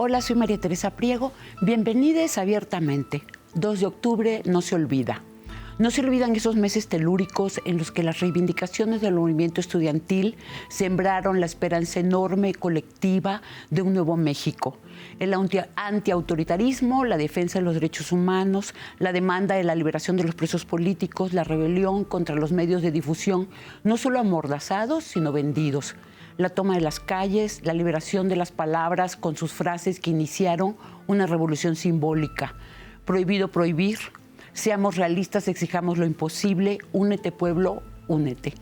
Hola, soy María Teresa Priego. Bienvenidos Abiertamente. 2 de octubre no se olvida. No se olvidan esos meses telúricos en los que las reivindicaciones del movimiento estudiantil sembraron la esperanza enorme y colectiva de un nuevo México. El antiautoritarismo, la defensa de los derechos humanos, la demanda de la liberación de los presos políticos, la rebelión contra los medios de difusión, no solo amordazados, sino vendidos. La toma de las calles, la liberación de las palabras con sus frases que iniciaron una revolución simbólica. Prohibido prohibir. Seamos realistas, exijamos lo imposible. Únete, pueblo, únete.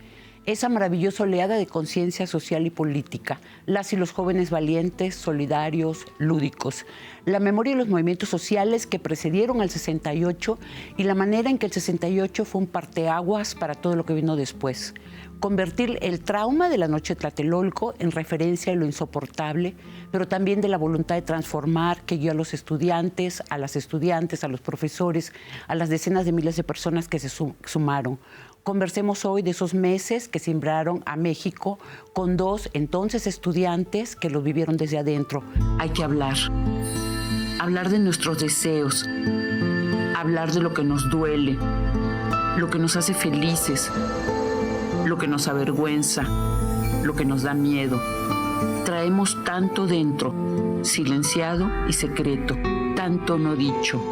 Esa maravillosa oleada de conciencia social y política. Las y los jóvenes valientes, solidarios, lúdicos. La memoria de los movimientos sociales que precedieron al 68 y la manera en que el 68 fue un parteaguas para todo lo que vino después. Convertir el trauma de la noche de Tlatelolco en referencia de lo insoportable, pero también de la voluntad de transformar que guió a los estudiantes, a las estudiantes, a los profesores, a las decenas de miles de personas que se sumaron. Conversemos hoy de esos meses que sembraron a México con 2 entonces estudiantes que lo vivieron desde adentro. Hay que hablar de nuestros deseos, hablar de lo que nos duele, lo que nos hace felices, lo que nos avergüenza, lo que nos da miedo. Traemos tanto dentro, silenciado y secreto, tanto no dicho.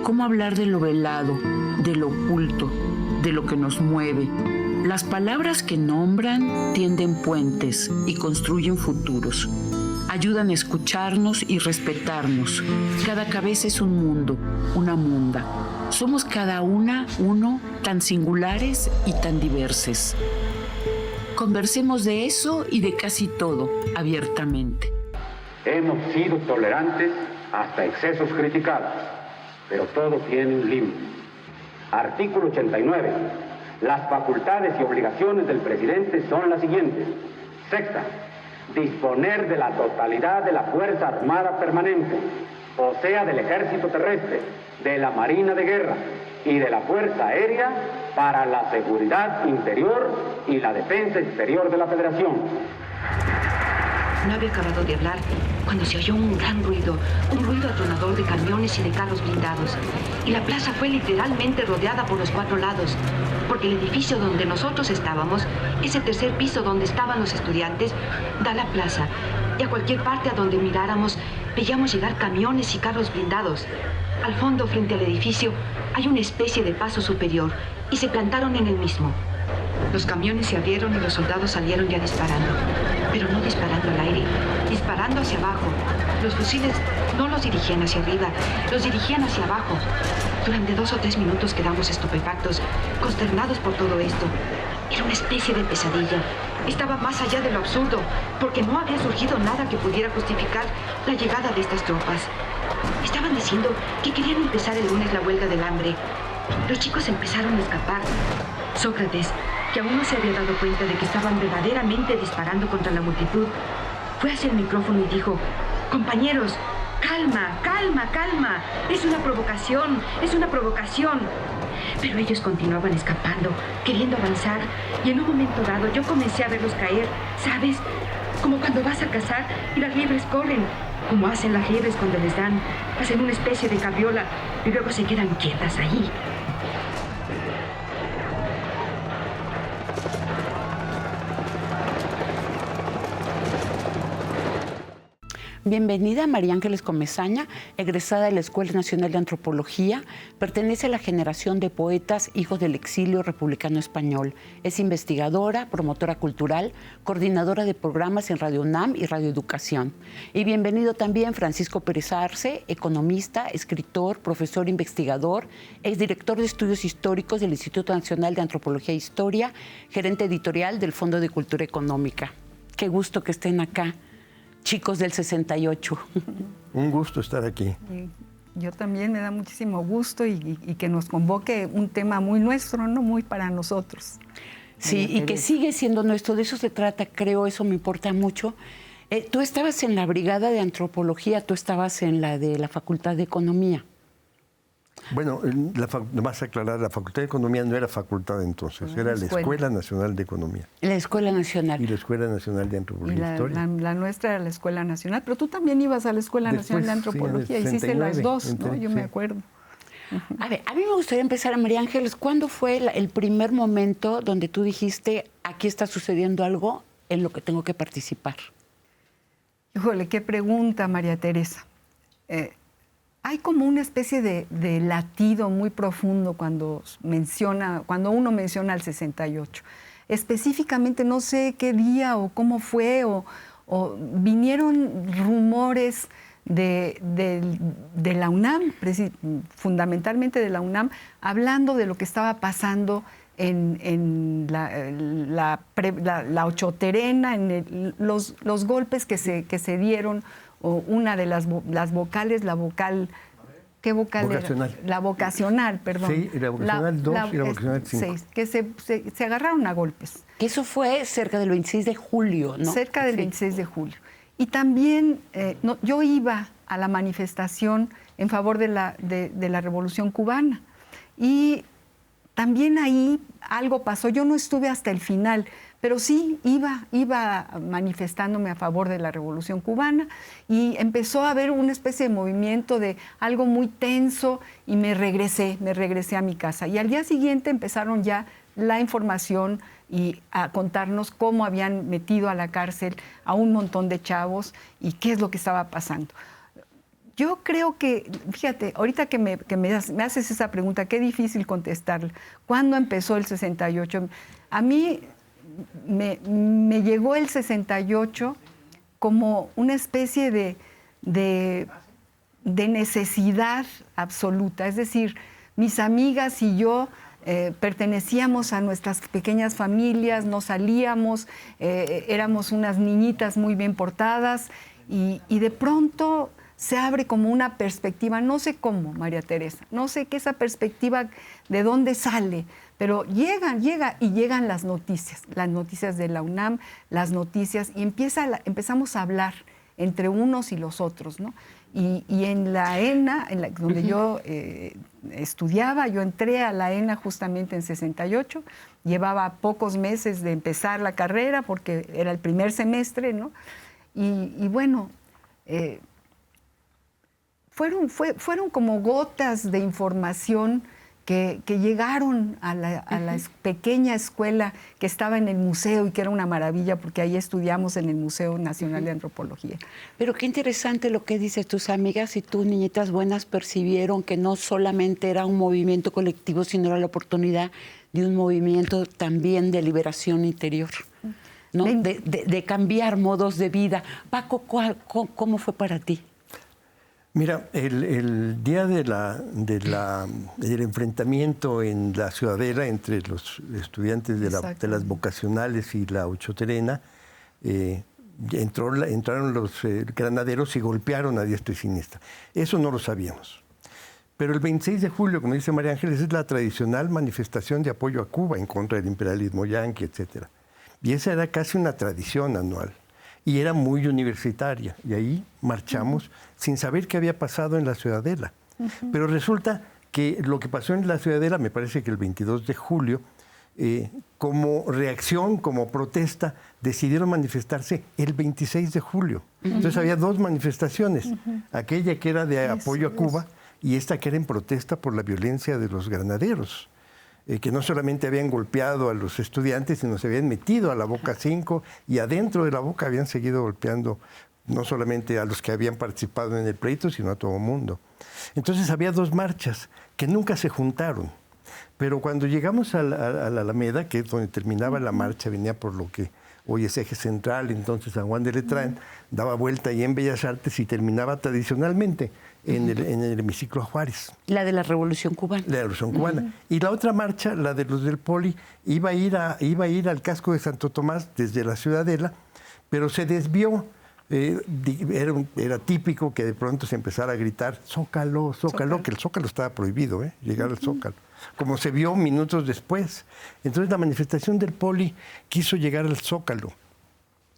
¿Cómo hablar de lo velado, de lo oculto, de lo que nos mueve? Las palabras que nombran tienden puentes y construyen futuros. Ayudan a escucharnos y respetarnos. Cada cabeza es un mundo, una munda. Somos cada una, uno, tan singulares y tan diversos. Conversemos de eso y de casi todo, abiertamente. Hemos sido tolerantes hasta excesos criticados, pero todo tiene un límite. Artículo 89. Las facultades y obligaciones del presidente son las siguientes. Sexta, disponer de la totalidad de la Fuerza Armada Permanente, o sea, del Ejército Terrestre, de la Marina de Guerra y de la Fuerza Aérea para la seguridad interior y la defensa exterior de la Federación. No había acabado de hablar cuando se oyó un gran ruido, un ruido atronador de camiones y de carros blindados. Y la plaza fue literalmente rodeada por los 4 lados, porque el edificio donde nosotros estábamos, ese tercer piso donde estaban los estudiantes, da a la plaza. Y a cualquier parte a donde miráramos, veíamos llegar camiones y carros blindados. Al fondo, frente al edificio, hay una especie de paso superior, y se plantaron en el mismo. Los camiones se abrieron y los soldados salieron ya disparando, pero no disparando al aire, disparando hacia abajo. Los fusiles no los dirigían hacia arriba, los dirigían hacia abajo. Durante 2 o 3 minutos quedamos estupefactos, consternados por todo esto. Era una especie de pesadilla. Estaba más allá de lo absurdo, porque no había surgido nada que pudiera justificar la llegada de estas tropas. Estaban diciendo que querían empezar el lunes la huelga del hambre. Los chicos empezaron a escapar. Sócrates, que aún no se había dado cuenta de que estaban verdaderamente disparando contra la multitud, fue hacia el micrófono y dijo: compañeros, calma, calma, calma. Es una provocación, es una provocación. Pero ellos continuaban escapando, queriendo avanzar, y en un momento dado yo comencé a verlos caer, ¿sabes? Como cuando vas a cazar y las liebres corren, como hacen las liebres cuando les dan, hacen una especie de cabriola y luego se quedan quietas ahí. Bienvenida María Ángeles Comesaña, egresada de la Escuela Nacional de Antropología, pertenece a la generación de poetas hijos del exilio republicano español. Es investigadora, promotora cultural, coordinadora de programas en Radio UNAM y Radio Educación. Y bienvenido también Francisco Pérez Arce, economista, escritor, profesor investigador, exdirector de Estudios Históricos del Instituto Nacional de Antropología e Historia, gerente editorial del Fondo de Cultura Económica. Qué gusto que estén acá. Chicos del 68. Un gusto estar aquí. Yo también, me da muchísimo gusto y que nos convoque un tema muy nuestro, ¿no? Muy para nosotros. Sí, y que sigue siendo nuestro, de eso se trata, creo, eso me importa mucho. Tú estabas en la brigada de antropología, tú estabas en la de la Facultad de Economía. Bueno, nomás aclarar, la Facultad de Economía no era facultad entonces, era la Escuela Nacional de Economía. La Escuela Nacional. Y la Escuela Nacional de Antropología y Historia. La nuestra era la Escuela Nacional, pero tú también ibas a la Escuela Nacional de Antropología, sí, hiciste las dos, ¿no? Yo me acuerdo. A ver, a mí me gustaría empezar, María Ángeles, ¿cuándo fue el primer momento donde tú dijiste, aquí está sucediendo algo en lo que tengo que participar? Híjole, qué pregunta, María Teresa. Hay como una especie de latido muy profundo cuando uno menciona el 68. Específicamente no sé qué día o cómo fue, o vinieron rumores de la UNAM, fundamentalmente de la UNAM, hablando de lo que estaba pasando en la Ochoterena, en los golpes que se dieron, o una de las vocales, la vocal, ¿qué vocal vocacional. era? La vocacional, perdón. Sí, la vocacional 2 y la vocacional 5. 6, que se agarraron a golpes. Que eso fue cerca del 26 de julio, ¿no? Cerca del 26 de julio. Y también yo iba a la manifestación en favor de la Revolución Cubana. Y también ahí algo pasó. Yo no estuve hasta el final, pero sí iba manifestándome a favor de la Revolución Cubana, y empezó a haber una especie de movimiento de algo muy tenso, y me regresé a mi casa. Y al día siguiente empezaron ya la información y a contarnos cómo habían metido a la cárcel a un montón de chavos y qué es lo que estaba pasando. Yo creo que, fíjate, ahorita que me haces esa pregunta, qué difícil contestarla. ¿Cuándo empezó el 68? A mí me llegó el 68 como una especie de necesidad absoluta. Es decir, mis amigas y yo pertenecíamos a nuestras pequeñas familias, no salíamos, éramos unas niñitas muy bien portadas, y de pronto se abre como una perspectiva, no sé cómo, María Teresa, no sé qué esa perspectiva, de dónde sale, pero llegan las noticias de la UNAM, las noticias, y empezamos a hablar entre unos y los otros, ¿no? Y en la ENA, donde yo estudiaba, yo entré a la ENA justamente en 68, llevaba pocos meses de empezar la carrera porque era el primer semestre, ¿no? Y bueno, fueron como gotas de información que llegaron a la pequeña escuela que estaba en el museo, y que era una maravilla porque ahí estudiamos en el Museo Nacional de Antropología. Pero qué interesante lo que dices. Tus amigas y tus niñitas buenas percibieron que no solamente era un movimiento colectivo, sino era la oportunidad de un movimiento también de liberación interior, ¿no? De cambiar modos de vida. Paco, ¿cómo fue para ti? Mira, el día del enfrentamiento en la Ciudadela entre los estudiantes de las vocacionales y la Ochoterena, entraron los granaderos y golpearon a diestra y siniestra. Eso no lo sabíamos. Pero el 26 de julio, como dice María Ángeles, es la tradicional manifestación de apoyo a Cuba en contra del imperialismo yanqui, etc. Y esa era casi una tradición anual. Y era muy universitaria, y ahí marchamos sin saber qué había pasado en la Ciudadela. Pero resulta que lo que pasó en la Ciudadela, me parece que el 22 de julio, como reacción, como protesta, decidieron manifestarse el 26 de julio. Entonces había dos manifestaciones, aquella que era de apoyo a Cuba y esta que era en protesta por la violencia de los granaderos. Que no solamente habían golpeado a los estudiantes, sino se habían metido a la Boca 5, y adentro de la Boca habían seguido golpeando no solamente a los que habían participado en el pleito, sino a todo el mundo. Entonces había dos marchas que nunca se juntaron. Pero cuando llegamos a la Alameda, que es donde terminaba la marcha, venía por lo que hoy es Eje Central, entonces San Juan de Letrán, daba vuelta ahí en Bellas Artes y terminaba tradicionalmente en el hemiciclo Juárez. La de la Revolución Cubana. La Revolución Cubana. Y la otra marcha, la de los del Poli, iba a ir al casco de Santo Tomás desde la Ciudadela, pero se desvió. Era típico que de pronto se empezara a gritar Zócalo, Zócalo, que el Zócalo estaba prohibido, llegar al Zócalo, como se vio minutos después. Entonces la manifestación del Poli quiso llegar al Zócalo.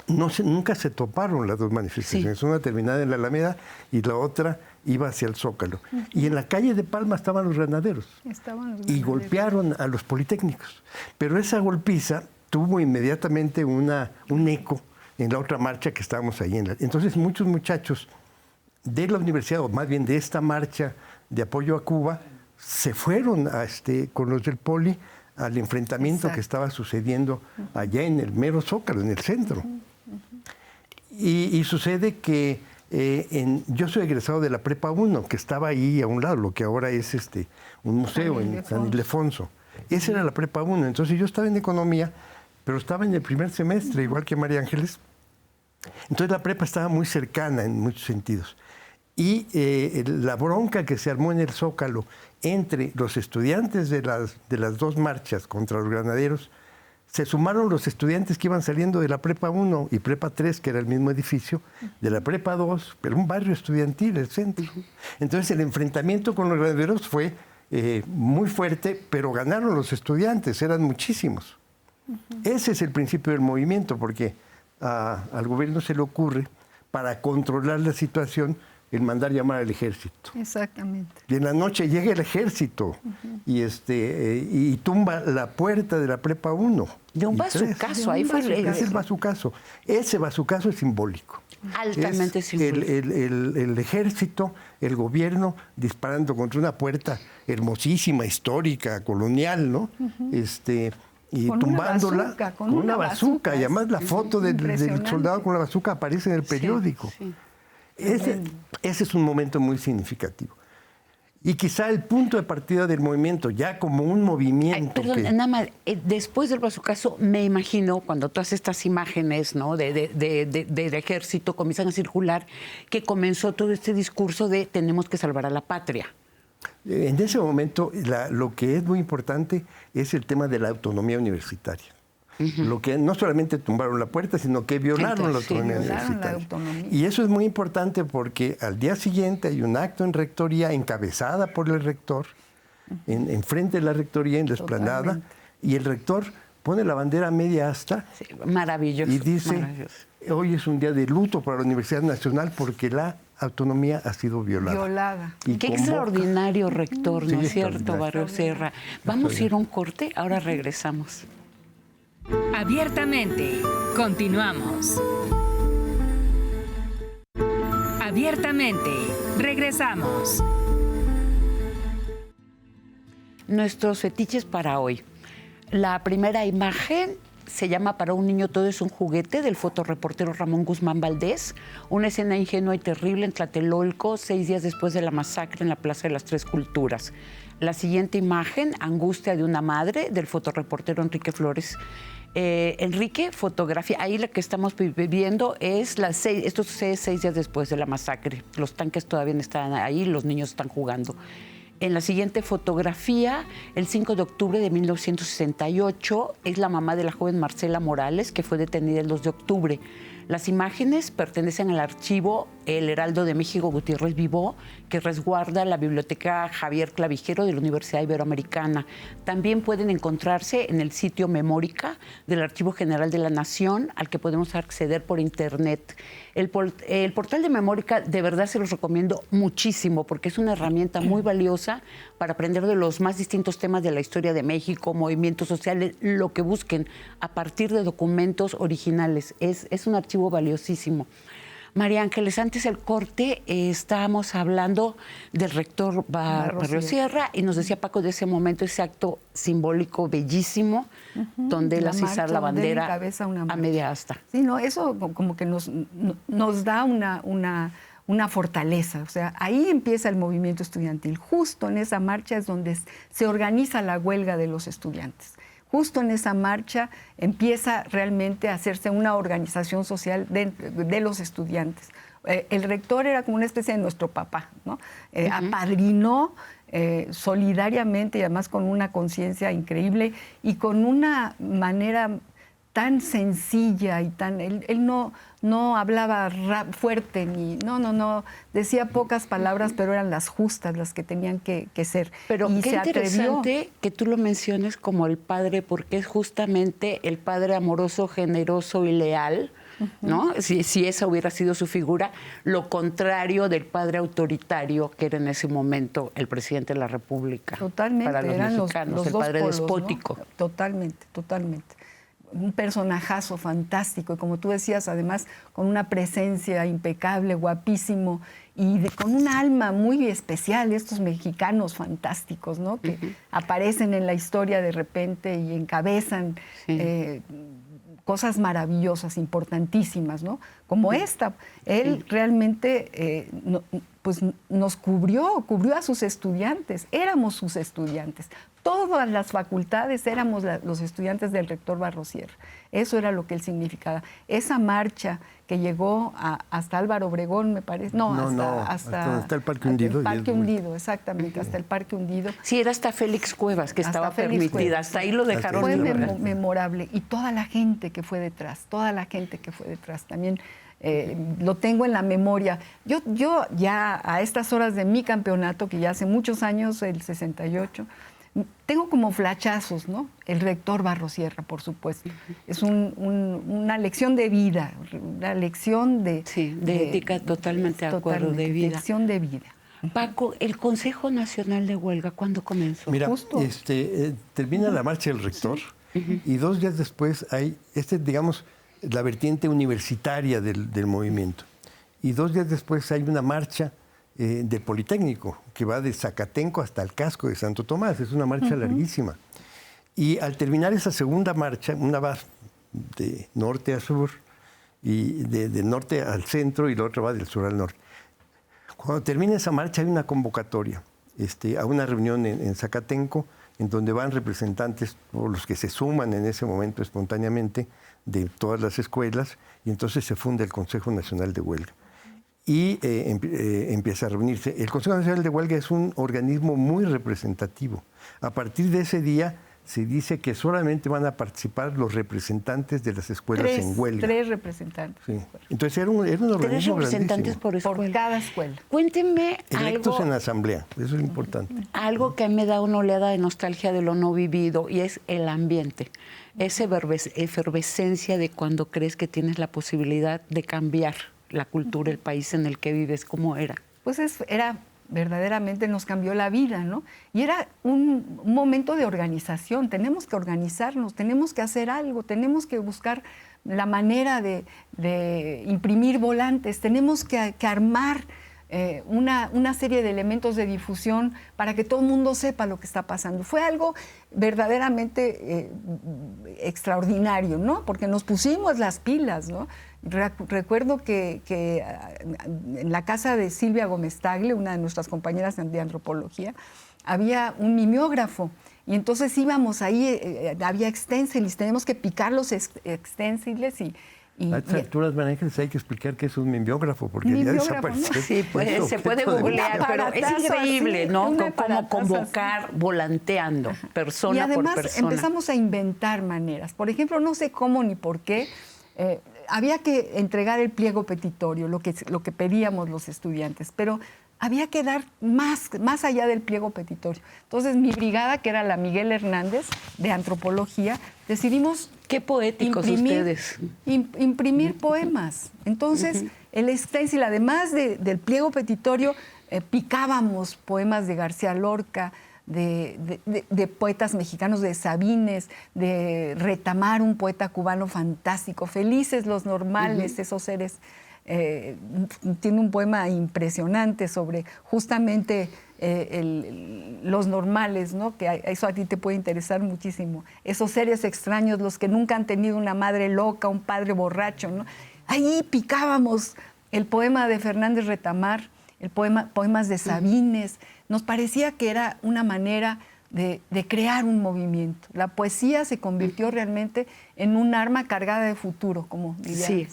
nunca se toparon las dos manifestaciones. Sí. Una terminada en la Alameda y la otra iba hacia el Zócalo. Y en la calle de Palma estaban los granaderos. Y golpearon a los politécnicos. Pero esa golpiza tuvo inmediatamente un eco en la otra marcha que estábamos ahí. Entonces muchos muchachos de la universidad, o más bien de esta marcha de apoyo a Cuba, se fueron con los del Poli al enfrentamiento que estaba sucediendo allá en el mero Zócalo, en el centro. Y sucede que yo soy egresado de la Prepa 1, que estaba ahí a un lado, lo que ahora es un museo en San Ildefonso. Esa era la Prepa 1. Entonces yo estaba en economía, pero estaba en el primer semestre, igual que María Ángeles. Entonces la prepa estaba muy cercana en muchos sentidos. Y la bronca que se armó en el Zócalo entre los estudiantes de las dos marchas contra los granaderos, se sumaron los estudiantes que iban saliendo de la Prepa 1 y Prepa 3, que era el mismo edificio, de la Prepa 2, pero un barrio estudiantil, el centro. Entonces el enfrentamiento con los granaderos fue muy fuerte, pero ganaron los estudiantes, eran muchísimos. Ese es el principio del movimiento, porque al gobierno se le ocurre, para controlar la situación, el mandar llamar al ejército. Exactamente. Y en la noche llega el ejército y tumba la puerta de la Prepa 1. De un bazucazo, ahí fue el bazucazo. Ese bazucazo es simbólico. Altamente simbólico. El ejército, el gobierno, disparando contra una puerta hermosísima, histórica, colonial, ¿no? Y con tumbándola con una bazuca. Y además la foto del soldado con la bazuca aparece en el periódico. Sí. Ese es un momento muy significativo. Y quizá el punto de partida del movimiento, ya como un movimiento. Perdón, nada más, después del bazucazo, me imagino, cuando todas estas imágenes, ¿no?, del ejército comienzan a circular, que comenzó todo este discurso de tenemos que salvar a la patria. En ese momento, lo que es muy importante es el tema de la autonomía universitaria. Lo que no solamente tumbaron la puerta, sino que violaron la autonomía universitaria. Y eso es muy importante porque al día siguiente hay un acto en rectoría encabezada por el rector, enfrente de la rectoría, en la explanada, y el rector pone la bandera a media asta. Sí, maravilloso. Y dice, maravilloso. Hoy es un día de luto para la Universidad Nacional porque la autonomía ha sido violada. Y qué extraordinario rector, ¿no es cierto, Barrio Sierra? Vamos a ir a un corte, ahora regresamos. Abiertamente, continuamos. Abiertamente, regresamos. Nuestros fetiches para hoy. La primera imagen se llama Para un niño todo es un juguete, del fotoreportero Ramón Guzmán Valdés. Una escena ingenua y terrible en Tlatelolco, 6 días después de la masacre en la Plaza de las Tres Culturas. La siguiente imagen, Angustia de una madre, del fotoreportero Enrique Flores. Enrique, fotografía. Ahí la que estamos viendo es esto sucede 6 días después de la masacre. Los tanques todavía están ahí, los niños están jugando. En la siguiente fotografía, el 5 de octubre de 1968, es la mamá de la joven Marcela Morales, que fue detenida el 2 de octubre. Las imágenes pertenecen al archivo El Heraldo de México Gutiérrez Vivó, que resguarda la Biblioteca Javier Clavijero de la Universidad Iberoamericana. También pueden encontrarse en el sitio Memórica del Archivo General de la Nación, al que podemos acceder por internet. El portal de Memórica de verdad se los recomiendo muchísimo porque es una herramienta muy valiosa para aprender de los más distintos temas de la historia de México, movimientos sociales, lo que busquen a partir de documentos originales. Es un archivo valiosísimo. María Ángeles, antes del corte estábamos hablando del rector Barrio Sierra y nos decía Paco de ese momento, ese acto simbólico bellísimo, donde él hace izar la bandera a media asta. Sí, no, eso como que nos da una fortaleza. O sea, ahí empieza el movimiento estudiantil. Justo en esa marcha es donde se organiza la huelga de los estudiantes. Justo en esa marcha empieza realmente a hacerse una organización social de los estudiantes. El rector era como una especie de nuestro papá, ¿no? Apadrinó solidariamente y además con una conciencia increíble y con una manera tan sencilla y tan... Él no hablaba fuerte, no, decía pocas palabras, pero eran las justas, las que tenían que ser. Pero y qué se interesante atrevió. que tú lo menciones como el padre, porque es justamente el padre amoroso, generoso y leal, ¿no? Si esa hubiera sido su figura, lo contrario del padre autoritario que era en ese momento el presidente de la República. Totalmente, para los eran mexicanos, los el dos padre polos, despótico. ¿no? Totalmente, totalmente. Un personajazo fantástico y como tú decías, además con una presencia impecable, guapísimo y con un alma muy especial, estos mexicanos fantásticos, ¿no? Que aparecen en la historia de repente y encabezan cosas maravillosas, importantísimas, ¿no? Como esta. Él realmente pues nos cubrió a sus estudiantes, éramos sus estudiantes. Todas las facultades éramos los estudiantes del rector Barros Sierra. Eso era lo que él significaba. Esa marcha que llegó hasta Álvaro Obregón, me parece. Hasta el Parque Hundido. El Parque Hundido, exactamente, hasta el Parque Hundido. Sí, era hasta Félix Cuevas, que estaba permitida. Hasta ahí lo dejaron. Fue memorable. Y toda la gente que fue detrás, también lo tengo en la memoria. Yo ya a estas horas de mi campeonato, que ya hace muchos años, el 68, tengo como flachazos, ¿no? El rector Barros Sierra, por supuesto. Es una lección de vida, una lección de... Sí, de ética, totalmente de acuerdo, de vida. Lección de vida. Paco, ¿el Consejo Nacional de Huelga cuándo comenzó? Mira, termina la marcha del rector y 2 días después hay, digamos, la vertiente universitaria del movimiento. Y 2 días después hay una marcha del Politécnico, que va de Zacatenco hasta el casco de Santo Tomás. Es una marcha larguísima. Y al terminar esa segunda marcha, una va de norte a sur, y de norte al centro, y la otra va del sur al norte. Cuando termina esa marcha hay una convocatoria a una reunión en Zacatenco, en donde van representantes, o los que se suman en ese momento espontáneamente, de todas las escuelas, y entonces se funda el Consejo Nacional de Huelga. Y empieza a reunirse. El Consejo Nacional de Huelga es un organismo muy representativo. A partir de ese día se dice que solamente van a participar los representantes de las escuelas en huelga. 3 representantes. Sí. Entonces era un organismo 3 representantes por escuela. Por cada escuela. Cuéntenme electos algo, en asamblea, eso es importante. Algo que me da una oleada de nostalgia de lo no vivido, y es el ambiente. Esa efervescencia de cuando crees que tienes la posibilidad de cambiar la cultura, el país en el que vives, ¿cómo era? Pues verdaderamente nos cambió la vida, ¿no? Y era un momento de organización. Tenemos que organizarnos, tenemos que hacer algo, tenemos que buscar la manera de imprimir volantes, tenemos que armar una serie de elementos de difusión para que todo el mundo sepa lo que está pasando. Fue algo verdaderamente extraordinario, ¿no? Porque nos pusimos las pilas, ¿no? Recuerdo que en la casa de Silvia Gómez Tagle, una de nuestras compañeras de antropología, había un mimeógrafo. Y entonces íbamos ahí, había extensiles, tenemos que picar los extensiles a estas alturas, María Ángeles, hay que explicar qué es un mimeógrafo, porque ya desapareció. ¿No? Sí, pues, se puede googlear, pero es increíble, ¿no? Cómo convocar volanteando, persona por persona. Y además empezamos a inventar maneras. Por ejemplo, no sé cómo ni por qué, había que entregar el pliego petitorio, lo que pedíamos los estudiantes, pero había que dar más allá del pliego petitorio. Entonces, mi brigada, que era la Miguel Hernández, de antropología, decidimos... ¡Qué poéticos ustedes! Imprimir poemas. Entonces, el stencil, además del pliego petitorio, picábamos poemas de García Lorca, de poetas mexicanos, de Sabines, de Retamar, un poeta cubano fantástico, Felices los normales, esos seres. Tiene un poema impresionante sobre justamente los normales, ¿no? Que eso a ti te puede interesar muchísimo. Esos seres extraños, los que nunca han tenido una madre loca, un padre borracho, ¿no? Ahí picábamos el poema de Fernández Retamar, poemas de Sabines. Nos parecía que era una manera de crear un movimiento. La poesía se convirtió realmente en un arma cargada de futuro, como diría. Sí.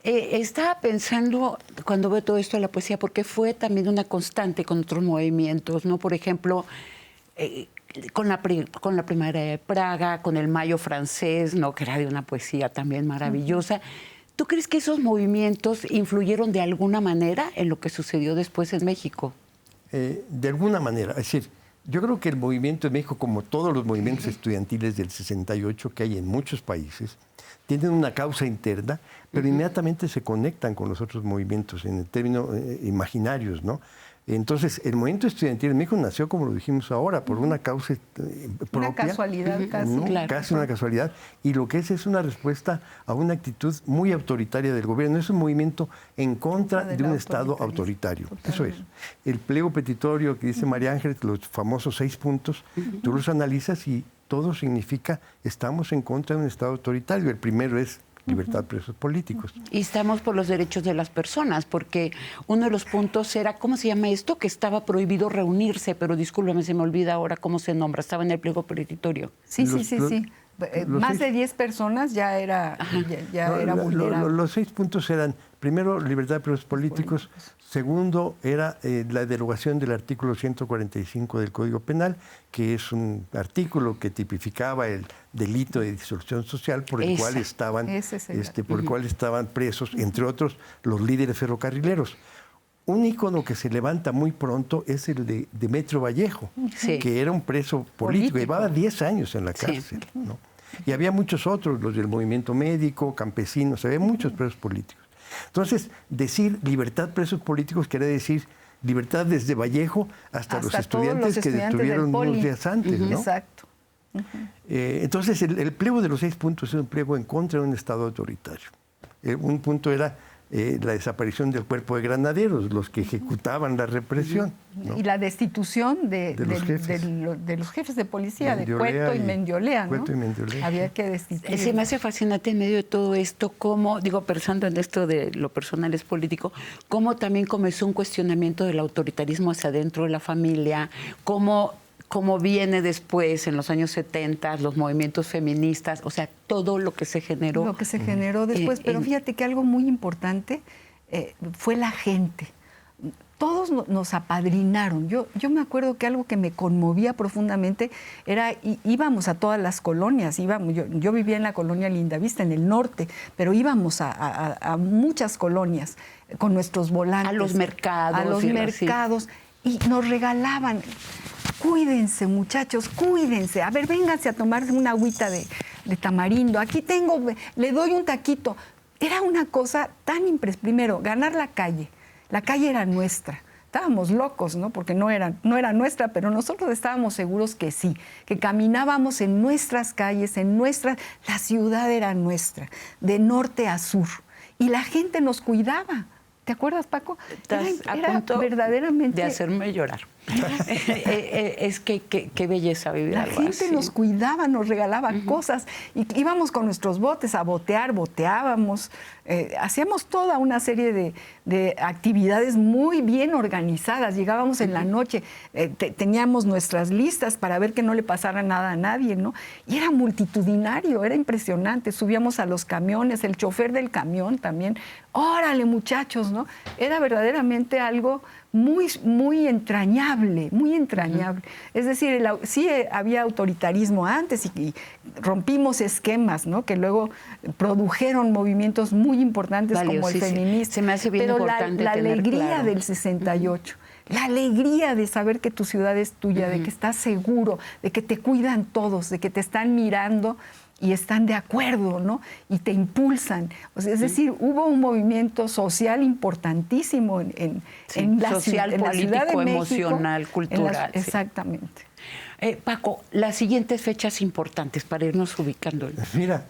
Estaba pensando, cuando veo todo esto de la poesía, porque fue también una constante con otros movimientos, ¿no? Por ejemplo, con la Primavera de Praga, con el Mayo francés, ¿no? Que era de una poesía también maravillosa. ¿Tú crees que esos movimientos influyeron de alguna manera en lo que sucedió después en México? De alguna manera. Es decir, yo creo que el movimiento de México, como todos los movimientos estudiantiles del 68 que hay en muchos países, tienen una causa interna, pero inmediatamente se conectan con los otros movimientos en términos imaginarios, ¿no? Entonces, el movimiento estudiantil en México nació, como lo dijimos ahora, por una causa propia. Una casualidad casi. ¿no? Claro. Casi una casualidad. Y lo que es una respuesta a una actitud muy autoritaria del gobierno. Es un movimiento en contra de un Estado autoritario. Eso es. El pliego petitorio que dice María Ángeles, los famosos 6 puntos, tú los analizas y todo significa estamos en contra de un Estado autoritario. El primero es libertad de presos políticos. Y estamos por los derechos de las personas, porque uno de los puntos era, ¿cómo se llama esto? Que estaba prohibido reunirse, pero discúlpame, se me olvida ahora cómo se nombra, estaba en el pliego petitorio. Sí. Más de 10 personas ya era vulnerable. Los 6 puntos eran, primero, libertad de presos políticos. Segundo, era la derogación del artículo 145 del Código Penal, que es un artículo que tipificaba el delito de disolución social por el cual estaban presos, entre otros, los líderes ferrocarrileros. Un ícono que se levanta muy pronto es el de Demetrio Vallejo, que era un preso político, llevaba 10 años en la cárcel, ¿no? Y había muchos otros, los del movimiento médico, campesinos, había muchos presos políticos. Entonces, decir libertad presos políticos quiere decir libertad desde Vallejo hasta los estudiantes que detuvieron unos días antes, ¿no? Exacto. Entonces, el pliego de los 6 puntos es un pliego en contra de un Estado autoritario. Un punto era la desaparición del cuerpo de granaderos, los que ejecutaban la represión, ¿no? Y la destitución de los jefes de policía, de Cueto y Mendiolea, ¿no? Había que destituir. Se me hace fascinante en medio de todo esto, cómo, digo, pensando en esto de lo personal es político, cómo también comenzó un cuestionamiento del autoritarismo hacia adentro de la familia, cómo viene después, en los años 70, los movimientos feministas, o sea, todo lo que se generó. Lo que se generó después, pero fíjate que algo muy importante fue la gente. Todos nos apadrinaron. Yo me acuerdo que algo que me conmovía profundamente era, íbamos a todas las colonias, yo vivía en la colonia Lindavista, en el norte, pero íbamos a muchas colonias con nuestros volantes. A los mercados. Y nos regalaban. Cuídense, muchachos, cuídense. A ver, vénganse a tomarse una agüita de tamarindo. Aquí tengo, le doy un taquito. Era una cosa tan impresionante. Primero, ganar la calle. La calle era nuestra. Estábamos locos, ¿no? Porque no era nuestra, pero nosotros estábamos seguros que sí, que caminábamos en nuestras calles, la ciudad era nuestra, de norte a sur. Y la gente nos cuidaba. ¿Te acuerdas, Paco? Era a punto verdaderamente de hacerme llorar. Es que qué belleza vivir algo así. La gente nos cuidaba, nos regalaba cosas. Y íbamos con nuestros botes a boteábamos. Hacíamos toda una serie de actividades muy bien organizadas. Llegábamos en la noche, teníamos nuestras listas para ver que no le pasara nada a nadie, ¿no? Y era multitudinario, era impresionante. Subíamos a los camiones, el chofer del camión también. ¡Órale, muchachos!, ¿no? Era verdaderamente algo muy, muy entrañable, muy entrañable. Es decir, sí había autoritarismo antes y rompimos esquemas, ¿no? Que luego produjeron movimientos muy importantes como el feminismo. Se me hace bien importante la tener alegría claro. del 68. La alegría de saber que tu ciudad es tuya, de que estás seguro, de que te cuidan todos, de que te están mirando y están de acuerdo, ¿no? Y te impulsan. O sea, es decir, hubo un movimiento social importantísimo en la social, en político, la Ciudad de México, emocional, cultural. Exactamente. Paco, las siguientes fechas importantes para irnos ubicando. Mira,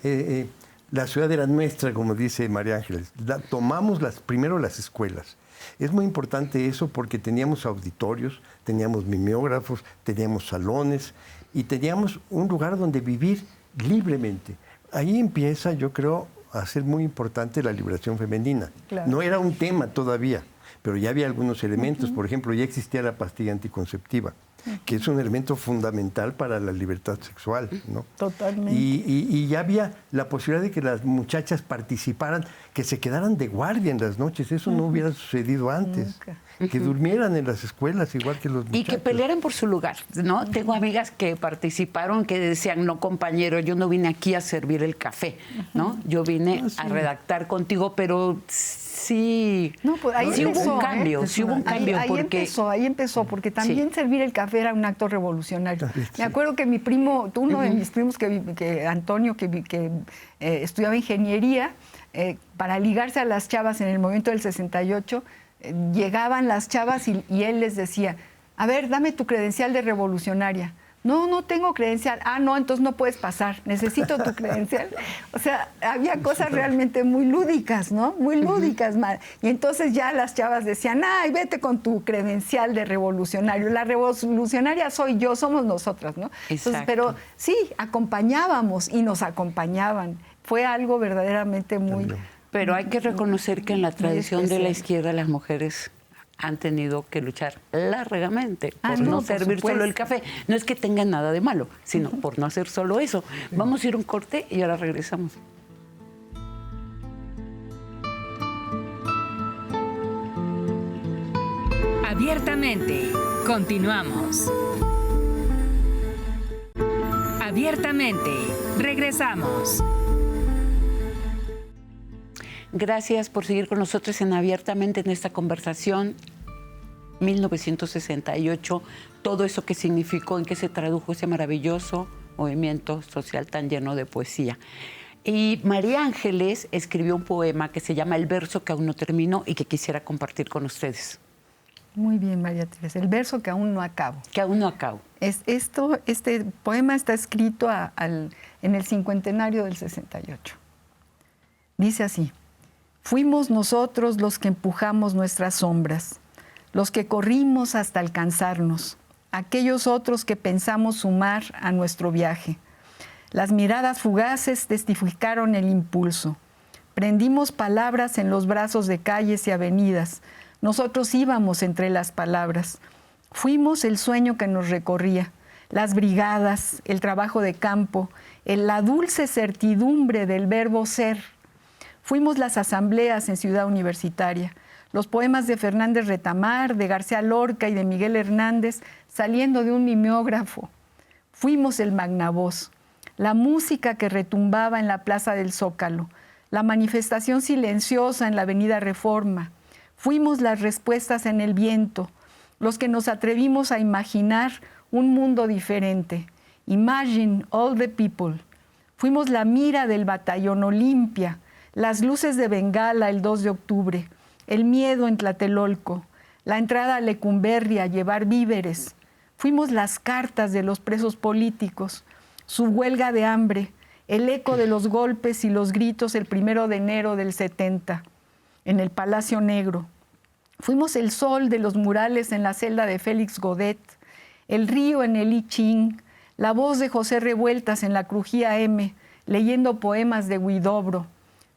la ciudad era nuestra, como dice María Ángeles. Tomamos primero las escuelas. Es muy importante eso porque teníamos auditorios, teníamos mimeógrafos, teníamos salones y teníamos un lugar donde vivir libremente. Ahí empieza, yo creo, a ser muy importante la liberación femenina. Claro. No era un tema todavía, pero ya había algunos elementos. Por ejemplo, ya existía la pastilla anticonceptiva, que es un elemento fundamental para la libertad sexual, ¿no? Totalmente. Y ya había la posibilidad de que las muchachas participaran, que se quedaran de guardia en las noches. Eso no hubiera sucedido antes. Nunca. Que durmieran en las escuelas igual que los muchachos. Y que pelearan por su lugar, ¿no? Tengo amigas que participaron, que decían, no, compañero, yo no vine aquí a servir el café, ¿no? Yo vine a redactar contigo, pero sí, No, pues ahí sí empezó, hubo un cambio, sí hubo un cambio. Ahí empezó, porque también servir el café café era un acto revolucionario. Sí. Me acuerdo que mi primo, uno de mis primos, Antonio, que estudiaba ingeniería, para ligarse a las chavas en el movimiento del 68, llegaban las chavas y él les decía, a ver, dame tu credencial de revolucionaria. No, no tengo credencial. Ah, no, entonces no puedes pasar. Necesito tu credencial. O sea, había cosas realmente muy lúdicas, ¿no? Muy lúdicas. Y entonces ya las chavas decían, ay, vete con tu credencial de revolucionario. La revolucionaria soy yo, somos nosotras, ¿no? Entonces, pero sí, acompañábamos y nos acompañaban. Fue algo verdaderamente muy... Pero hay que reconocer que en la tradición de la izquierda las mujeres han tenido que luchar largamente por no servir solo el café. No es que tengan nada de malo, sino por no hacer solo eso. Vamos a ir a un corte y ahora regresamos. Abiertamente, continuamos. Abiertamente, regresamos. Gracias por seguir con nosotros en Abiertamente en esta conversación. 1968, todo eso que significó, en qué se tradujo ese maravilloso movimiento social tan lleno de poesía. Y María Ángeles escribió un poema que se llama El verso que aún no terminó y que quisiera compartir con ustedes. Muy bien, María Teresa. El verso que aún no acabo. Que aún no acabo. Este poema está escrito en el cincuentenario del 68. Dice así: fuimos nosotros los que empujamos nuestras sombras, los que corrimos hasta alcanzarnos, aquellos otros que pensamos sumar a nuestro viaje. Las miradas fugaces testificaron el impulso. Prendimos palabras en los brazos de calles y avenidas. Nosotros íbamos entre las palabras. Fuimos el sueño que nos recorría, las brigadas, el trabajo de campo, la dulce certidumbre del verbo ser. Fuimos las asambleas en Ciudad Universitaria, los poemas de Fernández Retamar, de García Lorca y de Miguel Hernández saliendo de un mimeógrafo. Fuimos el magnavoz, la música que retumbaba en la Plaza del Zócalo, la manifestación silenciosa en la Avenida Reforma. Fuimos las respuestas en el viento, los que nos atrevimos a imaginar un mundo diferente. Imagine all the people. Fuimos la mira del batallón Olimpia, las luces de Bengala el 2 de octubre, el miedo en Tlatelolco, la entrada a Lecumberri a llevar víveres. Fuimos las cartas de los presos políticos, su huelga de hambre, el eco de los golpes y los gritos el 1 de enero del 70, en el Palacio Negro. Fuimos el sol de los murales en la celda de Félix Godet, el río en el I Ching, la voz de José Revueltas en la Crujía M, leyendo poemas de Huidobro.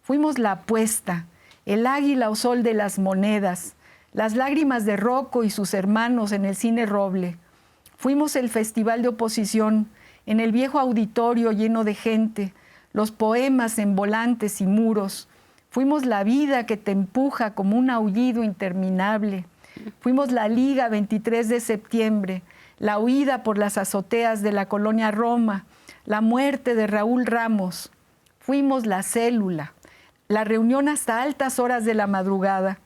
Fuimos la apuesta, el águila o sol de las monedas, las lágrimas de Rocco y sus hermanos en el Cine Roble. Fuimos el festival de oposición, en el viejo auditorio lleno de gente, los poemas en volantes y muros. Fuimos la vida que te empuja como un aullido interminable. Fuimos la Liga 23 de septiembre, la huida por las azoteas de la colonia Roma, la muerte de Raúl Ramos. Fuimos la célula, la reunión hasta altas horas de la madrugada,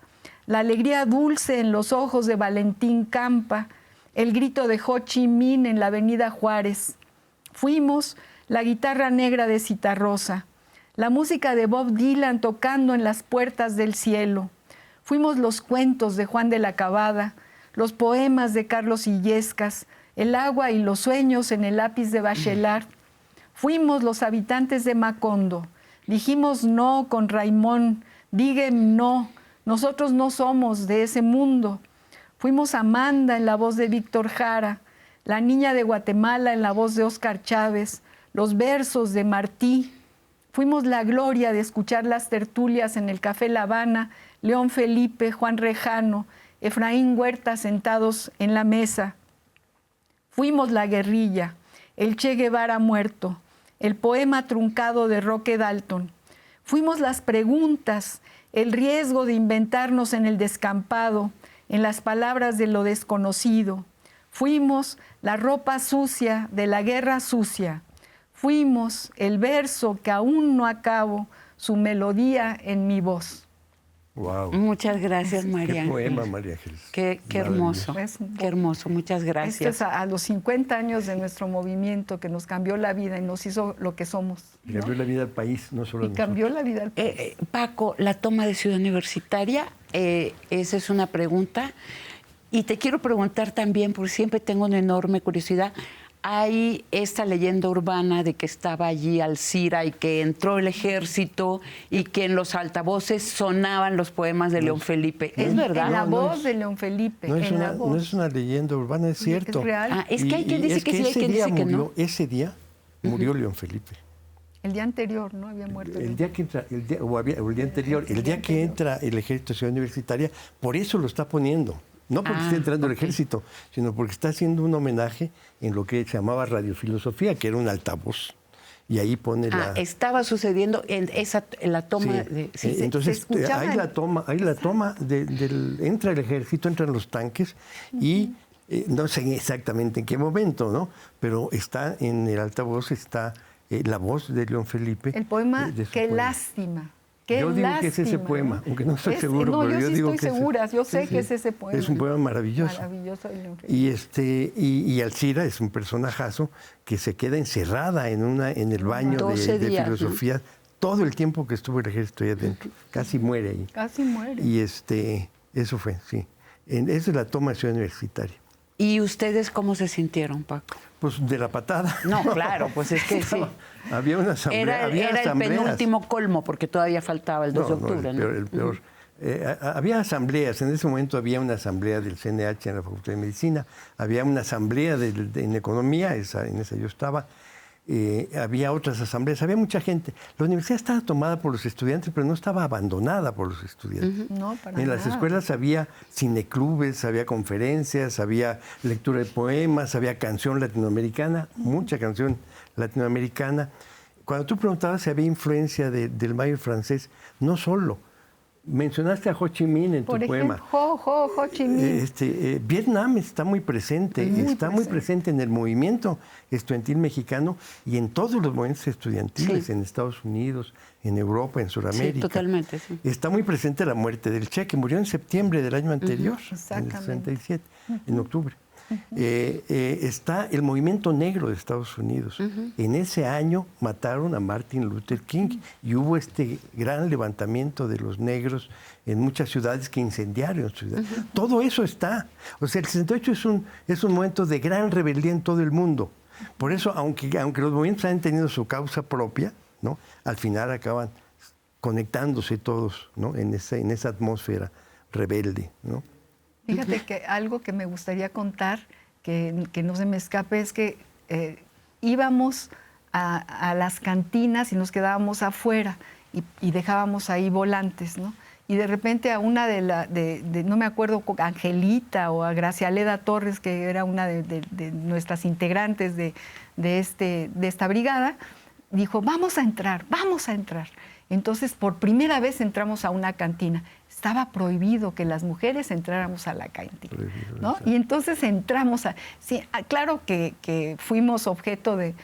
la alegría dulce en los ojos de Valentín Campa, el grito de Ho Chi Minh en la Avenida Juárez. Fuimos la guitarra negra de Citarrosa, la música de Bob Dylan tocando en las puertas del cielo. Fuimos los cuentos de Juan de la Cabada, los poemas de Carlos Illescas, el agua y los sueños en el lápiz de Bachelard. Fuimos los habitantes de Macondo. Dijimos no con Raimón, dígame no, nosotros no somos de ese mundo. Fuimos Amanda en la voz de Víctor Jara, la niña de Guatemala en la voz de Óscar Chávez, los versos de Martí. Fuimos la gloria de escuchar las tertulias en el Café La Habana, León Felipe, Juan Rejano, Efraín Huerta sentados en la mesa. Fuimos la guerrilla, el Che Guevara muerto, el poema truncado de Roque Dalton. Fuimos las preguntas, el riesgo de inventarnos en el descampado, en las palabras de lo desconocido. Fuimos la ropa sucia de la guerra sucia. Fuimos el verso que aún no acabo, su melodía en mi voz. Wow. Muchas gracias, María Qué Ángeles. poema, María Ángeles. Qué hermoso, qué hermoso. Muchas Esto gracias. es a los 50 años de nuestro movimiento que nos cambió la vida y nos hizo lo que somos. Y cambió la vida al país, no solo a Y nosotros. cambió la vida al país. Paco, la toma de Ciudad Universitaria, esa es una pregunta. Y te quiero preguntar también, porque siempre tengo una enorme curiosidad, hay esta leyenda urbana de que estaba allí Alcira y que entró el ejército y que en los altavoces sonaban los poemas de León Felipe. ¿Es verdad? En la No, voz de León Felipe. No es, en la una, voz. no es una leyenda urbana, es cierto. Es real. Ah, es que hay quien dice es que sí, hay ese quien día dice que no. murió, ese día murió León Felipe. El día anterior, ¿no? Había muerto. El día que entra, o el día anterior, el día que entra el ejército a Ciudad Universitaria, por eso lo está poniendo. No porque esté entrando el ejército, sino porque está haciendo un homenaje en lo que se llamaba radiofilosofía, que era un altavoz. Y ahí pone la... estaba sucediendo en la toma Sí. de... sí, Entonces, se escuchaba hay la toma entra el ejército, entran los tanques y no sé exactamente en qué momento, ¿no? Pero está en el altavoz, está la voz de León Felipe. El poema de su Qué poema. lástima. Qué Yo digo que es ese lástima, poema, ¿no? aunque no estoy seguro, No, pero yo sí digo estoy que segura, yo sé sí, que es ese poema. Es un poema maravilloso. Maravilloso de León Felipe. Y Alcira es un personajazo que se queda encerrada en el baño 12 de días, filosofía todo el tiempo que estuvo el ejército ahí adentro. Casi muere ahí. Casi muere. Y eso fue, sí. Esa es la toma de Ciudad Universitaria. ¿Y ustedes cómo se sintieron, Paco? Pues de la patada. No, claro, pues es que sí. Había una asamblea. Era el asambleas. penúltimo colmo, porque todavía faltaba el 2 de octubre, ¿no? El peor. Había asambleas, en ese momento había una asamblea del CNH en la Facultad de Medicina, había una asamblea en Economía, en esa yo estaba, había otras asambleas, había mucha gente. La universidad estaba tomada por los estudiantes, pero no estaba abandonada por los estudiantes. No, para En las nada. escuelas había cineclubes, había conferencias, había lectura de poemas, había canción latinoamericana, mucha canción latinoamericana. Cuando tú preguntabas si había influencia del mayo francés, no solo. Mencionaste a Ho Chi Minh en tu Por poema. ejemplo, Ho Chi Minh. Vietnam está muy presente, muy presente en el movimiento estudiantil mexicano y en todos los movimientos estudiantiles, Sí. en Estados Unidos, en Europa, en Sudamérica. Sí, totalmente, sí. Está muy presente la muerte del Che, que murió en septiembre del año anterior, en el Exactamente. 67, en octubre. Está el movimiento negro de Estados Unidos. En ese año mataron a Martin Luther King y hubo este gran levantamiento de los negros en muchas ciudades que incendiaron ciudades. Todo eso está. O sea, el 68 es un momento de gran rebeldía en todo el mundo. Por eso, aunque los movimientos han tenido su causa propia, ¿no? Al final acaban conectándose todos, ¿no? en esa atmósfera rebelde, ¿no? Fíjate que algo que me gustaría contar, que no se me escape, es que íbamos a las cantinas y nos quedábamos afuera y dejábamos ahí volantes, ¿no? Y de repente a una no me acuerdo, Angelita o a Gracialeda Torres, que era una de nuestras integrantes de esta brigada, dijo, vamos a entrar. Entonces, por primera vez entramos a una cantina. Estaba prohibido que las mujeres entráramos a la cantina, ¿no? Y entonces entramos claro que fuimos objeto de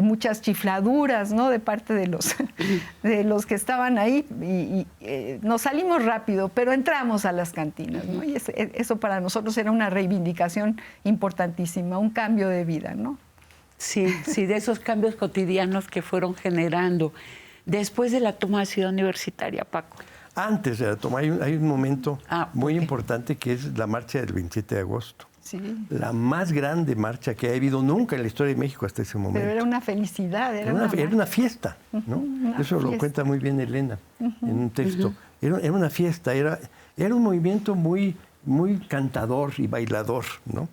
muchas chifladuras, ¿no? De parte de los que estaban ahí y nos salimos rápido, pero entramos a las cantinas, ¿no? Y eso para nosotros era una reivindicación importantísima, un cambio de vida, ¿no? Sí, de esos cambios cotidianos que fueron generando. Después de la toma de Ciudad Universitaria, Paco. Antes de la toma hay un momento muy importante que es la marcha del 27 de agosto. Sí. La más grande marcha que ha habido nunca en la historia de México hasta ese momento. Pero era una felicidad. Era una fiesta, ¿no? Eso lo cuenta muy bien Elena en un texto. Era una fiesta, era un movimiento muy, muy cantador y bailador, ¿no?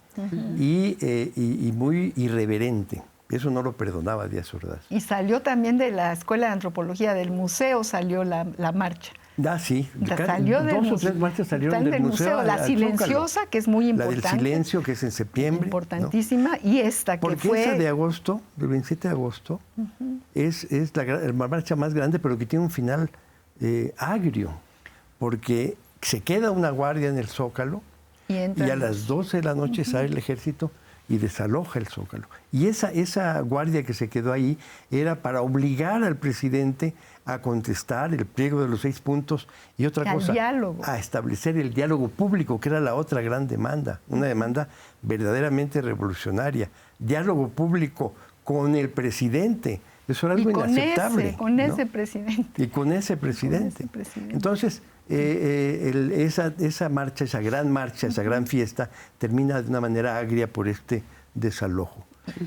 Y muy irreverente. Eso no lo perdonaba Díaz Ordaz. Y salió también de la Escuela de Antropología del museo, salió la marcha. Sí. Salió Dos o tres marchas salieron del museo. La silenciosa, que es muy importante. La del silencio, que es en septiembre. Importantísima. ¿No? Y esta que porque fue... esa de agosto, del 27 de agosto, es la marcha más grande, pero que tiene un final agrio. Porque se queda una guardia en el Zócalo y a las 12 de la noche sale el ejército y desaloja el Zócalo. Y esa guardia que se quedó ahí era para obligar al presidente a contestar el pliego de los 6 puntos y otra cosa, diálogo. A establecer el diálogo público, que era la otra gran demanda, una demanda verdaderamente revolucionaria. Diálogo público con el presidente. Eso era algo inaceptable. Con ese presidente. Y con ese presidente. Entonces, esa marcha, esa gran fiesta, termina de una manera agria por este desalojo.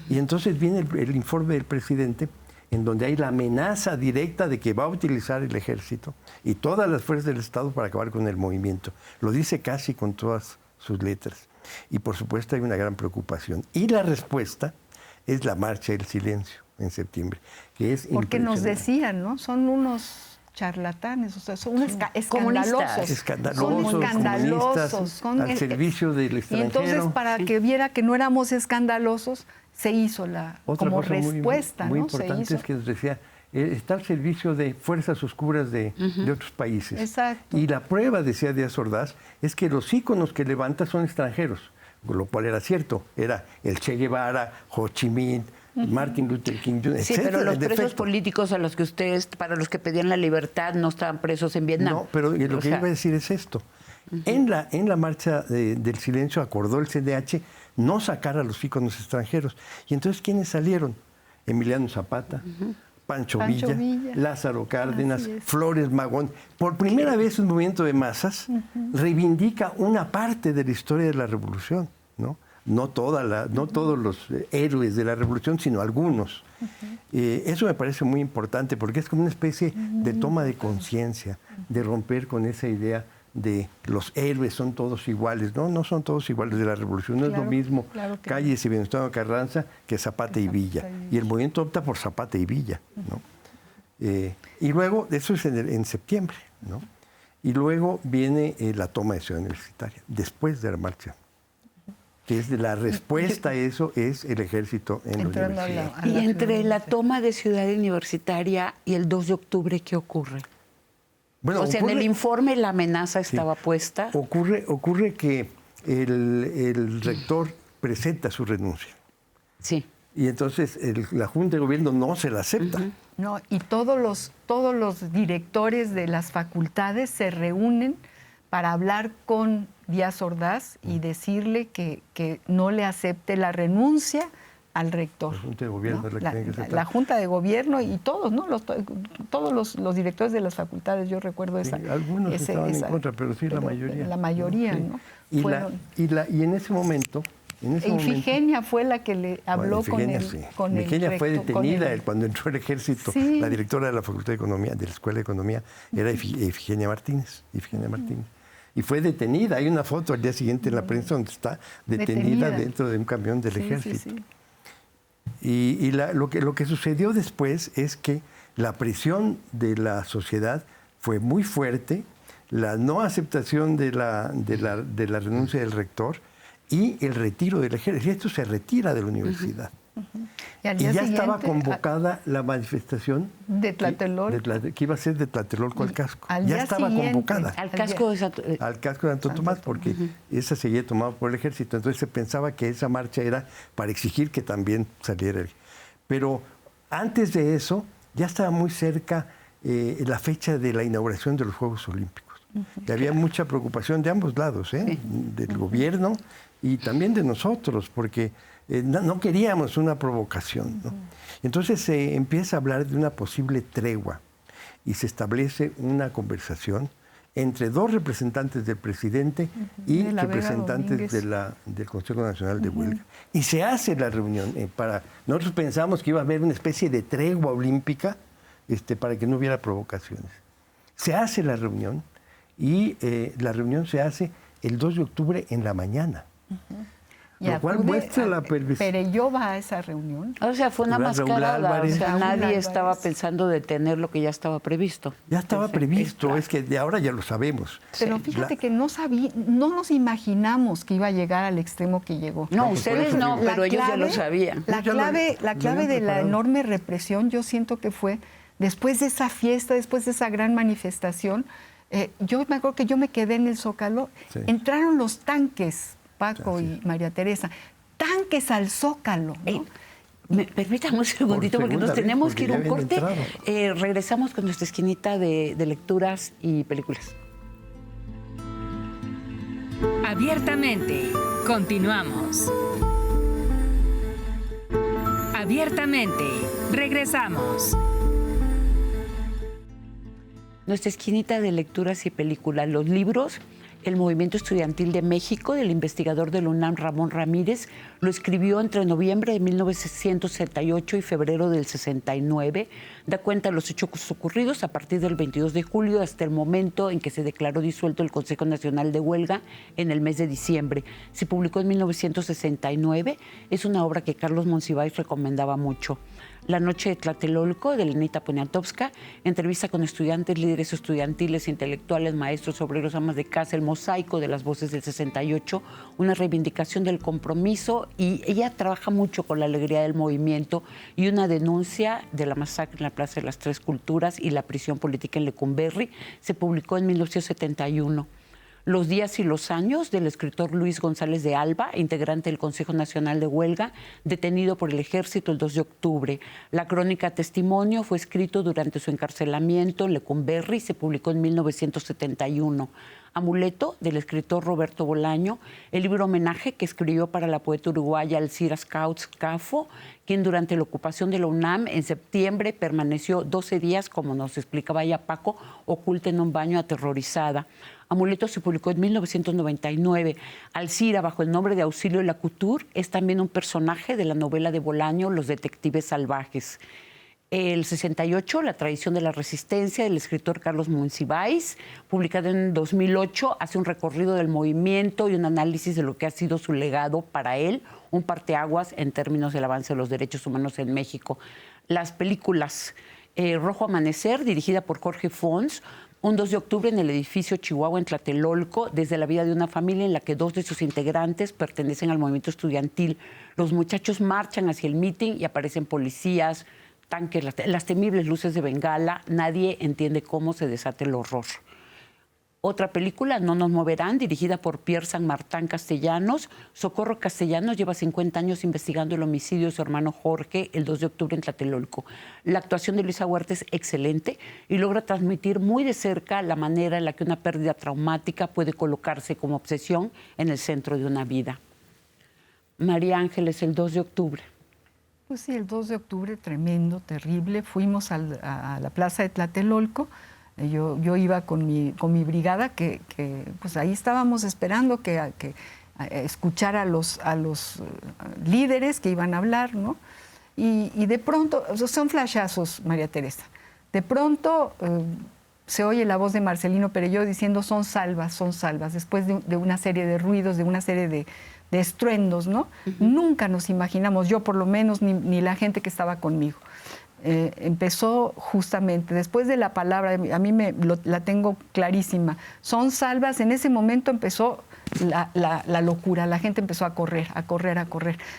Y entonces viene el informe del presidente, en donde hay la amenaza directa de que va a utilizar el ejército y todas las fuerzas del Estado para acabar con el movimiento. Lo dice casi con todas sus letras. Y por supuesto hay una gran preocupación. Y la respuesta es la marcha del silencio en septiembre, que es porque nos decían, ¿no? Son unos charlatanes, o sea, son escandalosos. Escandalosos, al servicio del extranjero. Y entonces, para que viera que no éramos escandalosos, se hizo Otra como cosa respuesta, muy ¿no? importante es que nos decía, está al servicio de fuerzas oscuras de otros países. Exacto. Y la prueba, decía Díaz Ordaz, es que los íconos que levanta son extranjeros, lo cual era cierto. Era el Che Guevara, Ho Chi Minh, Martin Luther King Jr., Sí, etcétera, pero los presos defecto. políticos para los que pedían la libertad, no estaban presos en Vietnam. No, pero lo que iba a decir es esto. En la marcha del silencio acordó el CNDH no sacar a los íconos extranjeros. Y entonces, ¿quiénes salieron? Emiliano Zapata, Pancho Villa, Lázaro Cárdenas, Flores Magón. Por primera vez un movimiento de masas reivindica una parte de la historia de la revolución, ¿no? No todos los héroes de la revolución, sino algunos. Eso me parece muy importante porque es como una especie de toma de conciencia, de romper con esa idea de los héroes son todos iguales. No son todos iguales de la revolución. No es lo mismo Calles y Venustiano Carranza que Zapata y Villa. Y el movimiento opta por Zapata y Villa, ¿no? Y luego, eso es en septiembre, ¿no? Y luego viene la toma de Ciudad Universitaria, después de la marcha. Que es de la respuesta a eso, es el ejército en la universidad. Y entre la toma de Ciudad Universitaria y el 2 de octubre, ¿qué ocurre? Bueno, o sea, en el informe la amenaza estaba puesta. Ocurre que el rector presenta su renuncia. Sí. Y entonces la Junta de Gobierno no se la acepta. No, y todos los directores de las facultades se reúnen para hablar con Díaz Ordaz y decirle que no le acepte la renuncia al rector. La Junta de Gobierno, ¿no? La Junta de Gobierno y todos, ¿no? Todos los directores de las facultades, yo recuerdo esa. Algunos estaban en contra, pero sí la mayoría. La mayoría, ¿no? Y en ese momento... Ifigenia fue la que le habló con el Ifigenia fue detenida cuando entró el ejército. Sí. La directora de la Facultad de Economía, de la Escuela de Economía, era Ifigenia Martínez. Y fue detenida. Hay una foto al día siguiente en la prensa donde está detenida dentro de un camión del ejército. Y lo que sucedió después es que la presión de la sociedad fue muy fuerte, la no aceptación de la renuncia del rector y el retiro del ejército. Esto se retira de la universidad. Y ya estaba convocada la manifestación de Tlatelolco, que iba a ser de Tlatelolco al casco. Ya estaba convocada. Al casco de Santo Tomás, porque esa seguía tomada por el ejército. Entonces se pensaba que esa marcha era para exigir que también saliera él. Pero antes de eso, ya estaba muy cerca la fecha de la inauguración de los Juegos Olímpicos. Y había mucha preocupación de ambos lados, del gobierno y también de nosotros, porque no queríamos una provocación, ¿no? Entonces se empieza a hablar de una posible tregua y se establece una conversación entre dos representantes del presidente y representantes del Consejo Nacional de Huelga. Y se hace la reunión. Nosotros pensamos que iba a haber una especie de tregua olímpica para que no hubiera provocaciones. Se hace la reunión y la reunión se hace el 2 de octubre en la mañana. Lo cual muestra la perversión. Perelló va a esa reunión. O sea, fue una mascarada. O sea, nadie estaba pensando detener lo que ya estaba previsto. Ya estaba previsto, es que de ahora ya lo sabemos. Pero fíjate que no nos imaginamos que iba a llegar al extremo que llegó. No, ustedes no, pero ellos ya lo sabían. La clave de la enorme represión, yo siento que fue después de esa fiesta, después de esa gran manifestación. Yo me acuerdo que yo me quedé en el Zócalo. Sí. Entraron los tanques, Paco y María Teresa, tan arranques al Zócalo, ¿no? Permítame un segundito, porque nos tenemos que ir a un corte. Regresamos con nuestra esquinita de lecturas y películas. Abiertamente, continuamos. Abiertamente, regresamos. Nuestra esquinita de lecturas y películas, los libros. El Movimiento Estudiantil de México, del investigador de la UNAM, Ramón Ramírez, lo escribió entre noviembre de 1968 y febrero del 69. Da cuenta de los hechos ocurridos a partir del 22 de julio hasta el momento en que se declaró disuelto el Consejo Nacional de Huelga en el mes de diciembre. Se publicó en 1969. Es una obra que Carlos Monsiváis recomendaba mucho. La noche de Tlatelolco, de Lenita Poniatowska, entrevista con estudiantes, líderes estudiantiles, intelectuales, maestros, obreros, amas de casa, el mosaico de las voces del 68, una reivindicación del compromiso, y ella trabaja mucho con la alegría del movimiento y una denuncia de la masacre en la Plaza de las Tres Culturas y la prisión política en Lecumberri. Se publicó en 1971. Los días y los años, del escritor Luis González de Alba, integrante del Consejo Nacional de Huelga, detenido por el Ejército el 2 de octubre. La crónica Testimonio fue escrito durante su encarcelamiento en Lecumberri y se publicó en 1971. Amuleto, del escritor Roberto Bolaño, el libro homenaje que escribió para la poeta uruguaya Alcira Scouts Cafo, quien durante la ocupación de la UNAM en septiembre permaneció 12 días, como nos explicaba ya Paco, oculta en un baño aterrorizada. Amuleto se publicó en 1999. Alcira, bajo el nombre de Auxilio Lacouture, es también un personaje de la novela de Bolaño, Los detectives salvajes. El 68, La tradición de la resistencia, del escritor Carlos Monsiváis, publicado en 2008, hace un recorrido del movimiento y un análisis de lo que ha sido su legado para él, un parteaguas en términos del avance de los derechos humanos en México. Las películas, Rojo Amanecer, dirigida por Jorge Fons, un 2 de octubre en el edificio Chihuahua en Tlatelolco, desde la vida de una familia en la que 2 de sus integrantes pertenecen al movimiento estudiantil. Los muchachos marchan hacia el mitin y aparecen policías, tanques, las temibles luces de Bengala. Nadie entiende cómo se desata el horror. Otra película, No nos moverán, dirigida por Pierre San Martín Castellanos. Socorro Castellanos lleva 50 años investigando el homicidio de su hermano Jorge el 2 de octubre en Tlatelolco. La actuación de Luisa Huerta es excelente y logra transmitir muy de cerca la manera en la que una pérdida traumática puede colocarse como obsesión en el centro de una vida. María Ángeles, el 2 de octubre. Pues sí, el 2 de octubre, tremendo, terrible. Fuimos a la plaza de Tlatelolco. Yo iba con mi brigada, que pues ahí estábamos esperando que escuchar a los líderes que iban a hablar, ¿no? Y de pronto, son flashazos, María Teresa. De pronto se oye la voz de Marcelino Perelló diciendo son salvas, después de una serie de ruidos, de una serie de estruendos, ¿no? Nunca nos imaginamos, yo por lo menos, ni la gente que estaba conmigo. Empezó justamente después de la palabra, a mí la tengo clarísima, son salvas. En ese momento empezó la locura, la gente empezó a correr.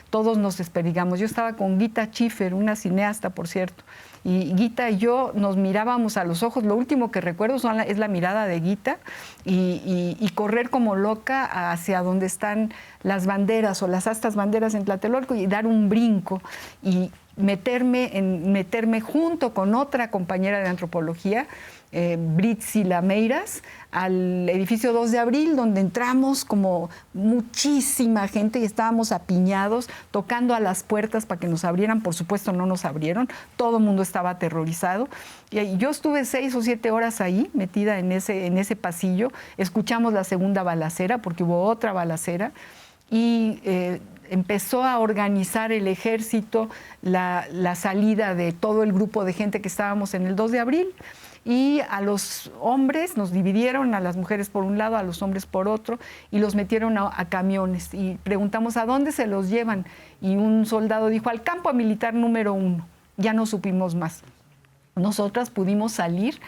Todos nos desperdigamos. Yo estaba con Gita Schiffer, una cineasta, por cierto, y Gita y yo nos mirábamos a los ojos. Lo último que recuerdo es la mirada de Gita y correr como loca hacia donde están las banderas o las astas banderas en Tlatelolco y dar un brinco y meterme junto con otra compañera de antropología, Britzi Lameiras, al edificio 2 de abril, donde entramos como muchísima gente y estábamos apiñados, tocando a las puertas para que nos abrieran. Por supuesto no nos abrieron, todo el mundo estaba aterrorizado. Y yo estuve 6 o 7 horas ahí, metida en ese pasillo. Escuchamos la segunda balacera, porque hubo otra balacera, y empezó a organizar el ejército la salida de todo el grupo de gente que estábamos en el 2 de abril. Y a los hombres nos dividieron, a las mujeres por un lado, a los hombres por otro, y los metieron a camiones. Y preguntamos, ¿a dónde se los llevan? Y un soldado dijo, al campo militar número 1. Ya no supimos más. Nosotras pudimos salir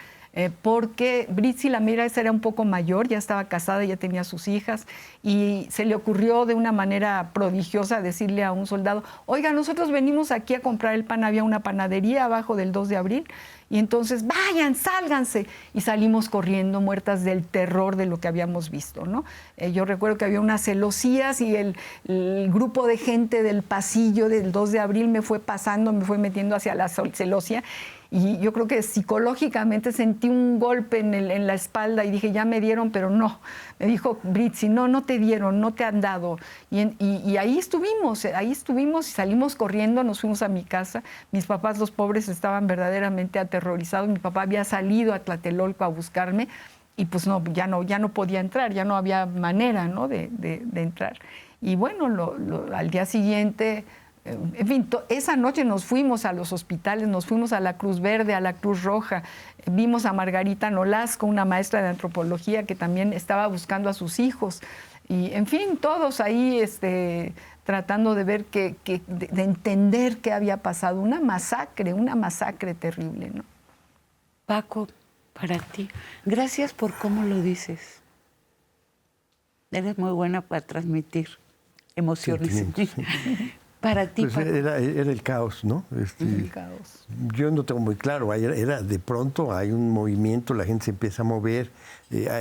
porque Britzi Lameiras era un poco mayor, ya estaba casada, ya tenía sus hijas, y se le ocurrió de una manera prodigiosa decirle a un soldado, oiga, nosotros venimos aquí a comprar el pan, había una panadería abajo del 2 de abril, Y entonces, vayan, sálganse. Y salimos corriendo, muertas del terror de lo que habíamos visto, ¿no? Yo recuerdo que había unas celosías y el grupo de gente del pasillo del 2 de abril me fue pasando, me fue metiendo hacia la celosía. Y yo creo que psicológicamente sentí un golpe en la espalda y dije, ya me dieron, pero no. Me dijo Britzi, no te dieron, no te han dado. Y ahí estuvimos y salimos corriendo, nos fuimos a mi casa. Mis papás, los pobres, estaban verdaderamente aterrorizados. Mi papá había salido a Tlatelolco a buscarme y pues no, ya no podía entrar, ya no había manera, ¿no?, de entrar. Y bueno, al día siguiente... En fin, esa noche nos fuimos a los hospitales, nos fuimos a la Cruz Verde, a la Cruz Roja, vimos a Margarita Nolasco, una maestra de antropología que también estaba buscando a sus hijos. Y, en fin, todos ahí tratando de ver, de entender qué había pasado. Una masacre terrible, ¿no? Paco, para ti, gracias por cómo lo dices. Eres muy buena para transmitir emociones. Para ti, pues era el caos, ¿no? El caos. Yo no tengo muy claro, era de pronto hay un movimiento, la gente se empieza a mover,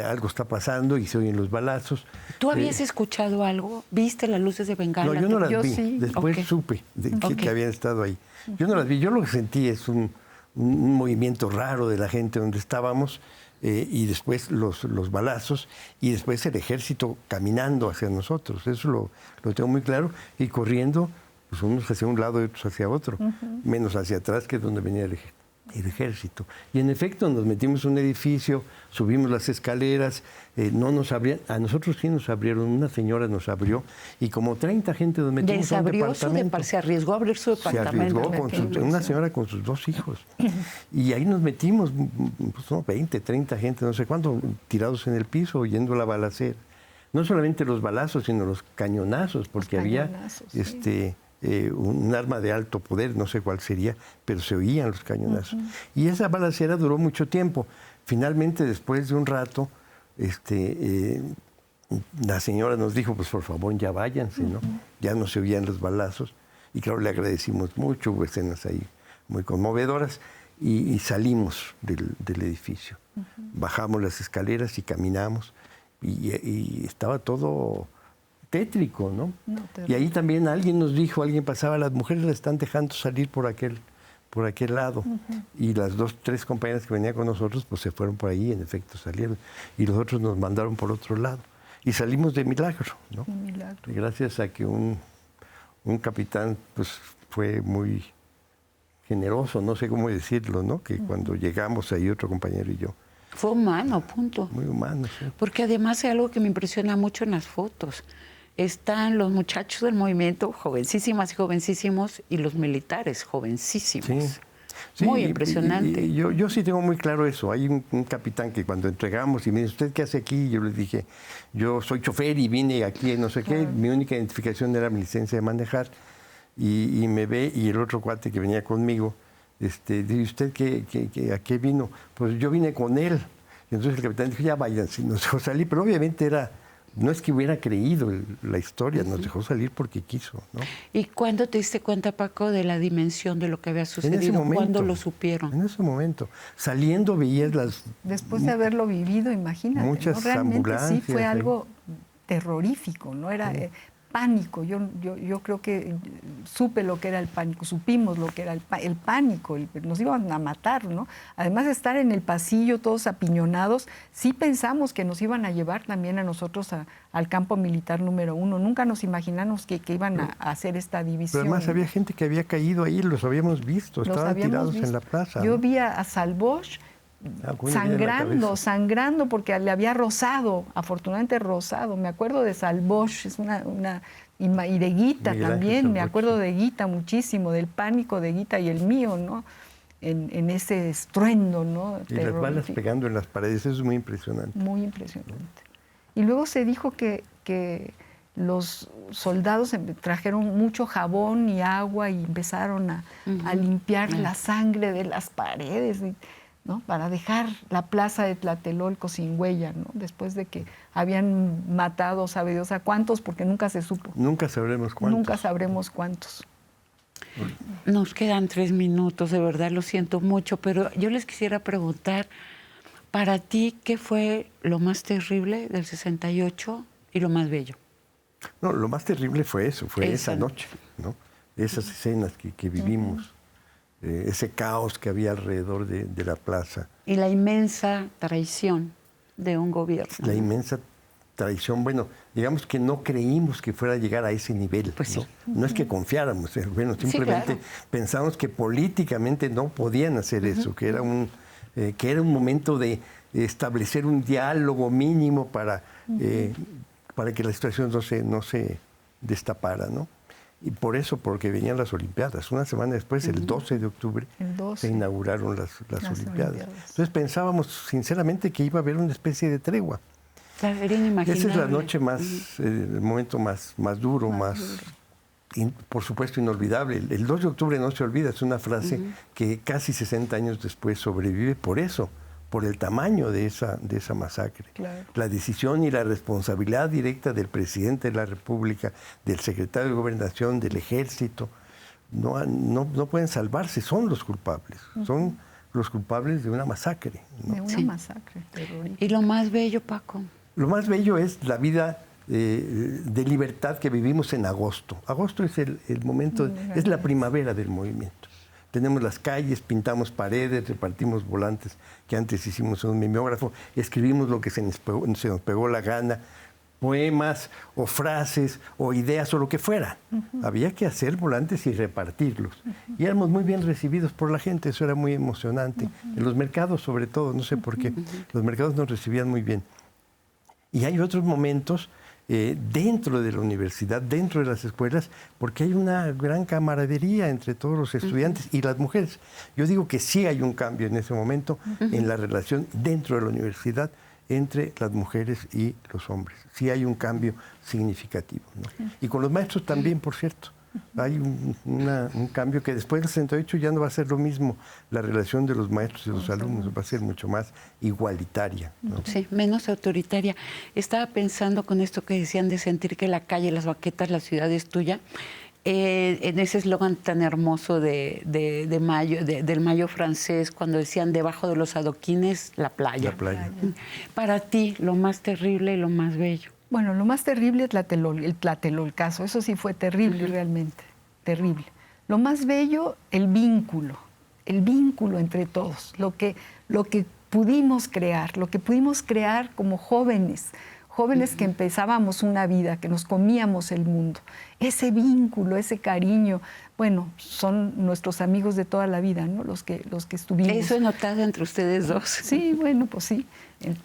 algo está pasando y se oyen los balazos. ¿Tú habías escuchado algo? ¿Viste las luces de bengala? No, yo no las vi, sí. después supe que habían estado ahí. Yo no las vi, yo lo que sentí es un movimiento raro de la gente donde estábamos, y después los balazos y después el ejército caminando hacia nosotros. Eso lo tengo muy claro, y corriendo, pues unos hacia un lado y otros hacia otro, menos hacia atrás, que es donde venía el ejército. Y en efecto nos metimos en un edificio, subimos las escaleras, no nos abrían, a nosotros sí nos abrieron, una señora nos abrió y como 30 gente nos metimos en un departamento. Se arriesgó a abrir su departamento. Se arriesgó una señora con sus 2 hijos. Y ahí nos metimos, pues, 20, 30 gente, no sé cuánto, tirados en el piso oyendo la balacera. No solamente los balazos, sino los cañonazos, porque había un arma de alto poder, no sé cuál sería, pero se oían los cañonazos. Y esa balacera duró mucho tiempo. Finalmente, después de un rato, la señora nos dijo, pues por favor ya váyanse, ¿no? Ya no se oían los balazos. Y claro, le agradecimos mucho, hubo escenas ahí muy conmovedoras, y salimos del edificio. Bajamos las escaleras y caminamos, y estaba todo tétrico, ¿no? Y ahí también alguien nos dijo, alguien pasaba, las mujeres la están dejando salir por aquel lado. Y las 2, 3 compañeras que venían con nosotros, pues se fueron por ahí, en efecto salieron. Y los otros nos mandaron por otro lado. Y salimos de milagro, ¿no? De milagro. Y gracias a que un capitán, pues fue muy generoso, no sé cómo decirlo, ¿no? Que cuando llegamos ahí, otro compañero y yo. Fue humano, punto. Muy humano, sí. Porque además hay algo que me impresiona mucho en las fotos. Están los muchachos del movimiento, jovencísimas y jovencísimos, y los militares, jovencísimos. Sí, muy impresionante. Y yo sí tengo muy claro eso. Hay un capitán que cuando entregamos y me dice, ¿usted qué hace aquí? Yo le dije, yo soy chofer y vine aquí, no sé qué. Mi única identificación era mi licencia de manejar. Y me ve, y el otro cuate que venía conmigo, dice, ¿usted a qué vino? Pues yo vine con él. Y entonces el capitán dijo, ya váyanse, nos dejó salir. Pero obviamente no es que hubiera creído la historia, nos dejó salir porque quiso, ¿no? ¿Y cuándo te diste cuenta, Paco, de la dimensión de lo que había sucedido? En ese momento, ¿cuándo lo supieron? En ese momento. Saliendo veías las... Después de haberlo vivido, imagínate, muchas, ¿no? Realmente ambulancias, sí fue algo terrorífico, ¿no? Era pánico. Yo creo que supe lo que era el pánico, supimos lo que era el pánico, nos iban a matar, ¿no? Además de estar en el pasillo todos apiñonados, sí pensamos que nos iban a llevar también a nosotros al campo militar número 1. Nunca nos imaginamos que iban a hacer esta división. Pero además había gente que había caído ahí, los habíamos visto, estaban tirados en la plaza. Yo vi a Salvosh sangrando porque le había rozado, afortunadamente rozado. Me acuerdo de Salvosh, y de Guita también, me acuerdo de Guita muchísimo, del pánico de Guita y el mío, ¿no? En ese estruendo, ¿no? Y las balas pegando en las paredes, eso es muy impresionante. Muy impresionante. Y luego se dijo que los soldados trajeron mucho jabón y agua y empezaron a limpiar la sangre de las paredes, ¿no? Para dejar la plaza de Tlatelolco sin huella, ¿no? Después de que habían matado, sabe Dios a cuántos, porque nunca se supo. Nunca sabremos cuántos. Nunca sabremos cuántos. Nos quedan 3 minutos, de verdad lo siento mucho, pero yo les quisiera preguntar, para ti, ¿qué fue lo más terrible del 68 y lo más bello? No, lo más terrible fue eso, fue esa noche, ¿no? Esas escenas que vivimos, ese caos que había alrededor de la plaza. Y la inmensa traición de un gobierno. La inmensa traición, bueno, digamos que no creímos que fuera a llegar a ese nivel. Pues sí. No es que confiáramos, bueno, simplemente sí, claro. pensamos que políticamente no podían hacer eso, que era un momento de establecer un diálogo mínimo para que la situación no se destapara, ¿no? Y por eso, porque venían las Olimpiadas. Una semana después, el 12 de octubre, se inauguraron las Olimpiadas. Entonces pensábamos sinceramente que iba a haber una especie de tregua. Era inimaginable. Esa es la noche el momento más duro, por supuesto, inolvidable. El 2 de octubre no se olvida, es una frase que casi 60 años después sobrevive por eso, por el tamaño de esa masacre. Claro. La decisión y la responsabilidad directa del presidente de la República, del secretario de Gobernación, del Ejército, no pueden salvarse, son los culpables. Son los culpables de una masacre, ¿no? De una masacre terrorífica. ¿Y lo más bello, Paco? Lo más bello es la vida de libertad que vivimos en agosto. Agosto es el momento, es la primavera del movimiento. Tenemos las calles, pintamos paredes, repartimos volantes que antes hicimos en un mimeógrafo, escribimos lo que se nos pegó la gana, poemas o frases o ideas o lo que fuera. Había que hacer volantes y repartirlos. Y éramos muy bien recibidos por la gente, eso era muy emocionante. En los mercados sobre todo, no sé por qué, los mercados nos recibían muy bien. Y hay otros momentos dentro de la universidad, dentro de las escuelas, porque hay una gran camaradería entre todos los estudiantes y las mujeres. Yo digo que sí hay un cambio en ese momento en la relación dentro de la universidad entre las mujeres y los hombres. Sí hay un cambio significativo, ¿no? Y con los maestros también, por cierto. Hay un cambio que después del 68 ya no va a ser lo mismo la relación de los maestros y los alumnos, va a ser mucho más igualitaria, ¿no? Sí, menos autoritaria. Estaba pensando con esto que decían de sentir que la calle, las baquetas, la ciudad es tuya, en ese eslogan tan hermoso del mayo francés, cuando decían debajo de los adoquines, la playa. La playa. Para ti, lo más terrible y lo más bello. Bueno, lo más terrible es el Tlatelolcazo. Eso sí fue terrible, realmente, terrible. Lo más bello, el vínculo entre todos, lo que pudimos crear como jóvenes que empezábamos una vida, que nos comíamos el mundo. Ese vínculo, ese cariño, bueno, son nuestros amigos de toda la vida, ¿no? Los que estuvimos. Eso he notado entre ustedes dos. Sí, bueno, pues sí.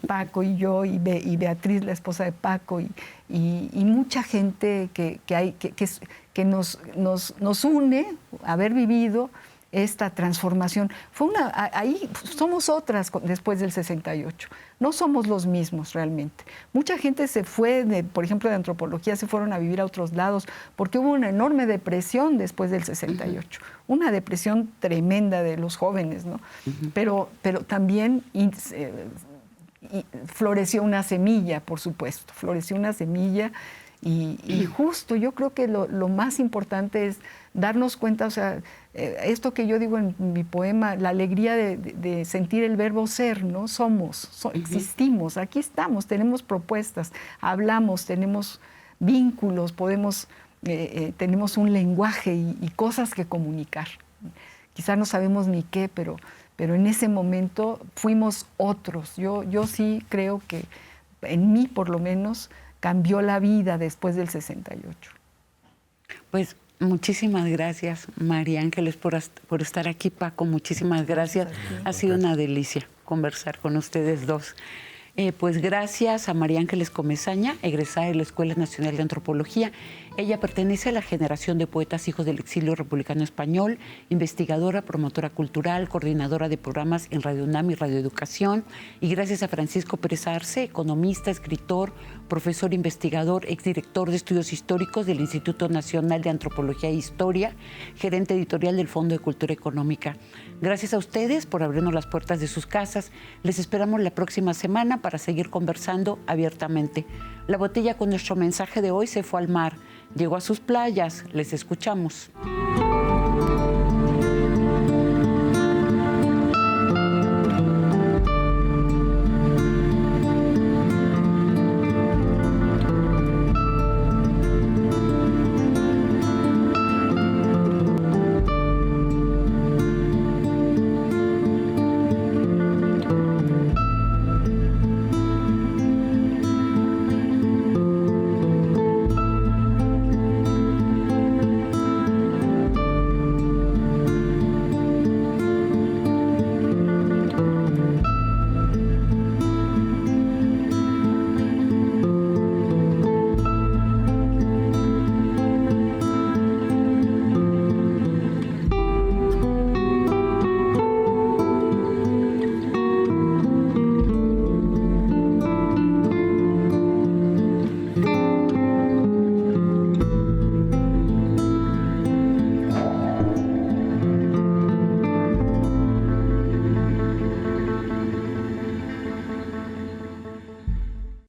Paco y yo, y Beatriz, la esposa de Paco, y mucha gente que nos une, haber vivido esta transformación. Ahí somos otras después del 68. No somos los mismos realmente. Mucha gente se fue, por ejemplo, de antropología, se fueron a vivir a otros lados porque hubo una enorme depresión después del 68. Una depresión tremenda de los jóvenes, ¿no? Pero también floreció una semilla, por supuesto. Floreció una semilla y justo yo creo que lo más importante es darnos cuenta, o sea, esto que yo digo en mi poema, la alegría de sentir el verbo ser, ¿no? Existimos, aquí estamos, tenemos propuestas, hablamos, tenemos vínculos, tenemos un lenguaje y cosas que comunicar. Quizá no sabemos ni qué, pero en ese momento fuimos otros. Yo sí creo que en mí, por lo menos, cambió la vida después del 68. Pues muchísimas gracias, María Ángeles, por estar aquí. Paco, muchísimas gracias. Ha sido una delicia conversar con ustedes dos. Pues gracias a María Ángeles Comesaña, egresada de la Escuela Nacional de Antropología. Ella pertenece a la generación de poetas hijos del exilio republicano español, investigadora, promotora cultural, coordinadora de programas en Radio UNAM y Radio Educación. Y gracias a Francisco Pérez Arce, economista, escritor, profesor investigador, exdirector de estudios históricos del Instituto Nacional de Antropología e Historia, gerente editorial del Fondo de Cultura Económica. Gracias a ustedes por abrirnos las puertas de sus casas. Les esperamos la próxima semana para seguir conversando abiertamente. La botella con nuestro mensaje de hoy se fue al mar, llegó a sus playas. Les escuchamos.